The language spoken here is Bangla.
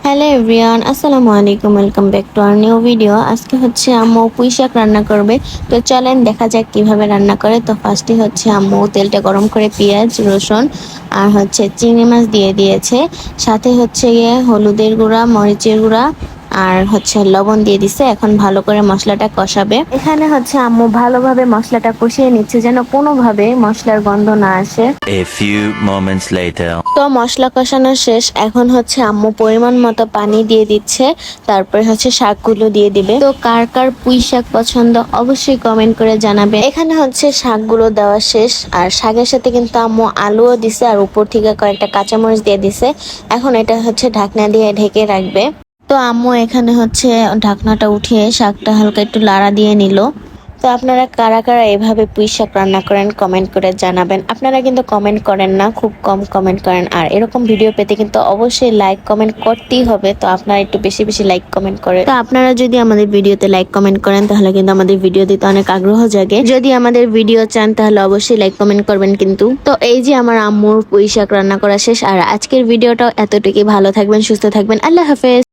হ্যালো এভরিওয়ান, আসসালামু আলাইকুম। Welcome back to our new video. আজকে হচ্ছে আম্মু পুঁই শাক রান্না করবে। তো চলেন দেখা যাক কিভাবে রান্না করে। তো ফার্স্টে হচ্ছে আম্মু তেলটা গরম করে পেঁয়াজ, রসুন আর হচ্ছে চিংড়ি মাছ দিয়ে দিয়েছে। সাথে হচ্ছে গিয়ে হলুদের গুঁড়া, মরিচের গুঁড়া আর হচ্ছে লবণ দিয়ে দিছে। এখন ভালো করে মশলাটা কষাবে। এখানে হচ্ছে আম্মু ভালোভাবে মশলাটা কষিয়ে নিচ্ছে যেন কোনোভাবে মশলার গন্ধ না আসে। A few moments later. তো মশলা কষানো শেষ। এখন হচ্ছে আম্মু পরিমাণ মতো পানি দিয়ে দিচ্ছে, তারপরে হচ্ছে শাকগুলো দিয়ে দিবে। তো কার কার পুঁই শাক পছন্দ অবশ্যই কমেন্ট করে জানাবে। এখানে হচ্ছে শাকগুলো দেওয়া শেষ, আর শাকের সাথে কিন্তু আম্মু আলুও দিছে আর উপর থেকে কয়েকটা কাঁচামরিচ দিয়ে দিছে। এখন এটা হচ্ছে ঢাকনা দিয়ে ঢেকে রাখবে। তো আম্মু এখানে হচ্ছে ঢাকনাটা উঠিয়ে শাকটা হালকা একটু লাড়া দিয়ে নিল। তো আপনারা কারা কারা এভাবে পুঁই শাক রান্না করেন কমেন্ট করে জানাবেন। আপনারা কিন্তু কমেন্ট করেন না, খুব কম কমেন্ট করেন। আর এরকম ভিডিও পেতে কিন্তু অবশ্যই লাইক কমেন্ট করতেই হবে। তো আপনারা একটু বেশি বেশি লাইক কমেন্ট করে। তো আপনারা যদি আমাদের ভিডিওতে লাইক কমেন্ট করেন তাহলে কিন্তু আমাদের ভিডিও দিতে অনেক আগ্রহ জাগে। যদি আমাদের ভিডিও চান তাহলে অবশ্যই লাইক কমেন্ট করবেন কিন্তু। তো এই যে আমার আম্মুর পুঁই শাক রান্না করা শেষ। আর আজকের ভিডিওটাও এতটুকুই। ভালো থাকবেন, সুস্থ থাকবেন, আল্লাহ হাফেজ।